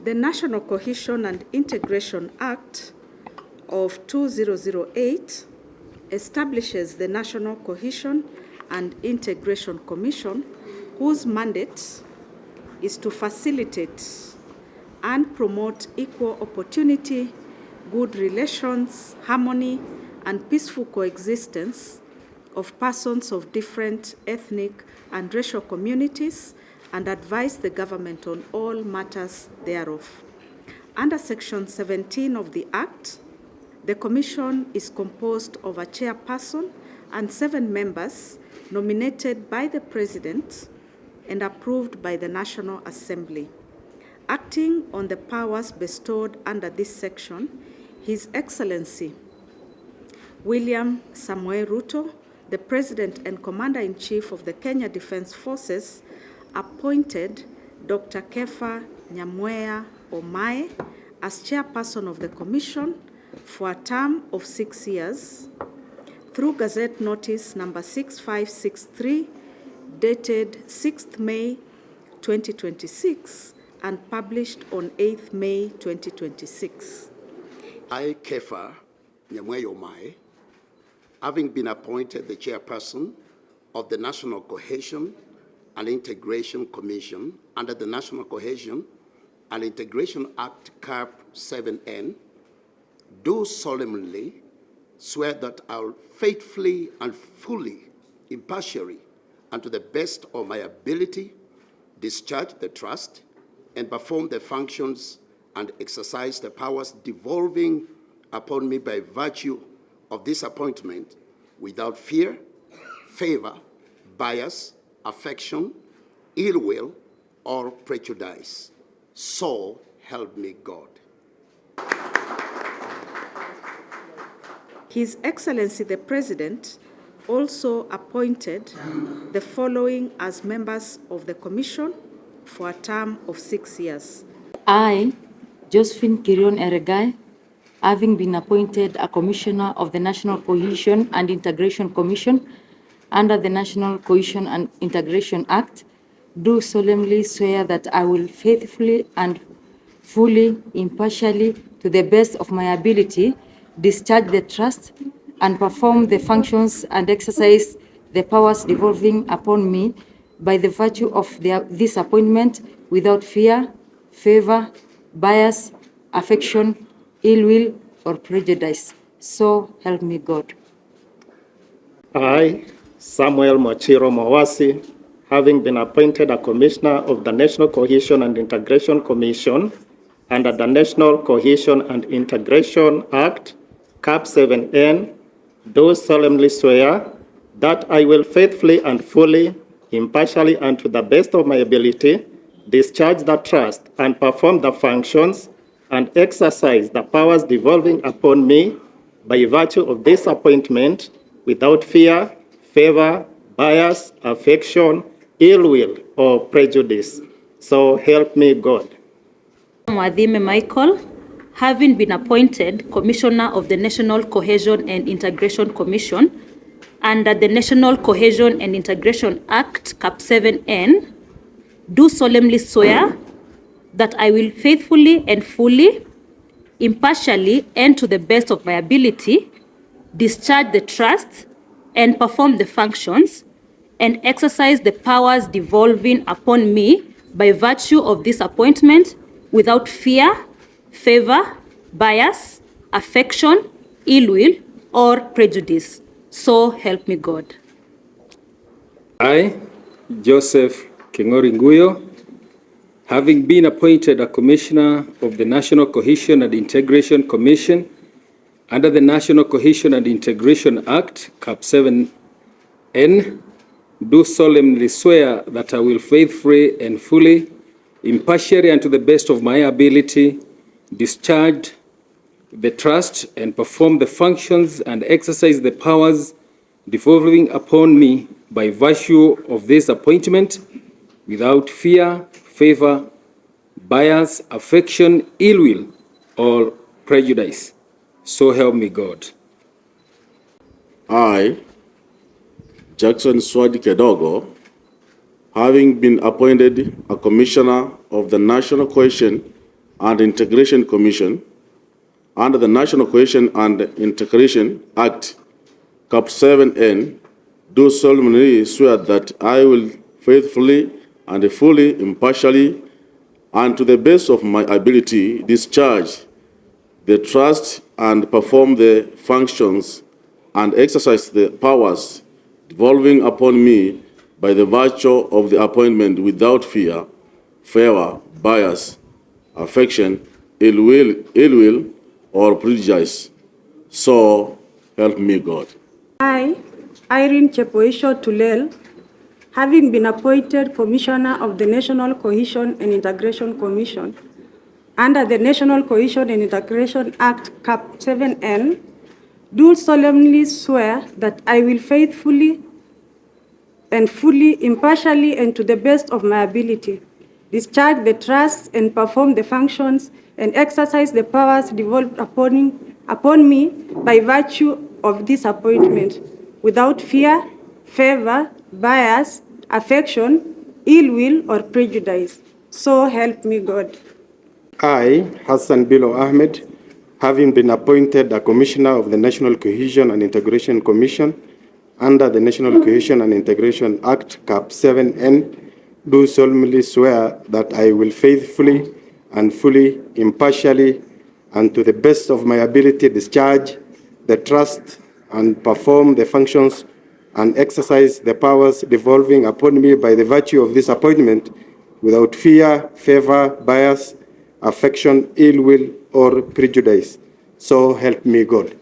The National Cohesion and Integration Act of 2008 establishes the National Cohesion and Integration Commission, whose mandate is to facilitate and promote equal opportunity, good relations, harmony, and peaceful coexistence of persons of different ethnic and racial communities, and advise the government on all matters thereof. Under Section 17 of the Act, the Commission is composed of a chairperson and 7 members nominated by the President and approved by the National Assembly. Acting on the powers bestowed under this section, His Excellency William Samoei Ruto, the President and Commander-in-Chief of the Kenya Defence Forces, appointed Dr. Kepha Nyamweya Omae as chairperson of the Commission for a term of 6 years through Gazette Notice number 6563 dated 6th May 2026 and published on 8th May 2026. I, Kepha Nyamweya Omae, having been appointed the chairperson of the National Cohesion and Integration Commission under the National Cohesion and Integration Act Cap 7N, do solemnly swear that I will faithfully and fully, impartially, and to the best of my ability, discharge the trust and perform the functions and exercise the powers devolving upon me by virtue of this appointment without fear, favor, bias, affection, ill will, or prejudice. So help me God. His Excellency the President also appointed the following as members of the Commission for a term of 6 years. I, Josephine Kirion Eragae, having been appointed a Commissioner of the National Cohesion and Integration Commission under the National Cohesion and Integration Act, do solemnly swear that I will faithfully and fully, impartially, to the best of my ability, discharge the trust and perform the functions and exercise the powers devolving upon me by the virtue of this appointment without fear, favor, bias, affection, ill will, or prejudice. So help me God. I, Samuel Mwachiro Mwawasi, having been appointed a Commissioner of the National Cohesion and Integration Commission under the National Cohesion and Integration Act, Cap 7N, do solemnly swear that I will faithfully and fully, impartially, and to the best of my ability, discharge the trust and perform the functions and exercise the powers devolving upon me by virtue of this appointment without fear, favor, bias, affection, ill will, or prejudice. So help me God. Mwaathime Michael, having been appointed Commissioner of the National Cohesion and Integration Commission under the National Cohesion and Integration Act, Cap 7N, do solemnly swear that I will faithfully and fully, impartially, and to the best of my ability, discharge the trust and perform the functions and exercise the powers devolving upon me by virtue of this appointment without fear, favor, bias, affection, ill will, or prejudice. So help me God. I, Joseph Nguyo, having been appointed a Commissioner of the National Cohesion and Integration Commission under the National Cohesion and Integration Act, Cap 7N, do solemnly swear that I will faithfully and fully, impartially, and to the best of my ability, discharge the trust and perform the functions and exercise the powers devolving upon me by virtue of this appointment without fear, favor, bias, affection, ill will, or prejudice. So help me God. I, Jackson Swadi Kedogo, having been appointed a Commissioner of the National Cohesion and Integration Commission under the National Cohesion and Integration Act, Cap 7N, do solemnly swear that I will faithfully and fully, impartially, and to the best of my ability, discharge the trust and perform the functions and exercise the powers devolving upon me by the virtue of the appointment without fear, favor, bias, affection, ill will, or prejudice. So help me God. I, Irene Chepoisho Tulel, having been appointed Commissioner of the National Cohesion and Integration Commission under the National Cohesion and Integration Act, Cap 7N, do solemnly swear that I will faithfully and fully, impartially, and to the best of my ability, discharge the trust and perform the functions and exercise the powers devolved upon me by virtue of this appointment, without fear, favor, bias, affection, ill will, or prejudice. So help me God. I, Hassan Billow Ahmed, having been appointed a Commissioner of the National Cohesion and Integration Commission under the National Cohesion and Integration Act, Cap 7N, do solemnly swear that I will faithfully and fully, impartially, and to the best of my ability discharge the trust and perform the functions and exercise the powers devolving upon me by the virtue of this appointment without fear, favor, bias, affection, ill will, or prejudice. So help me God.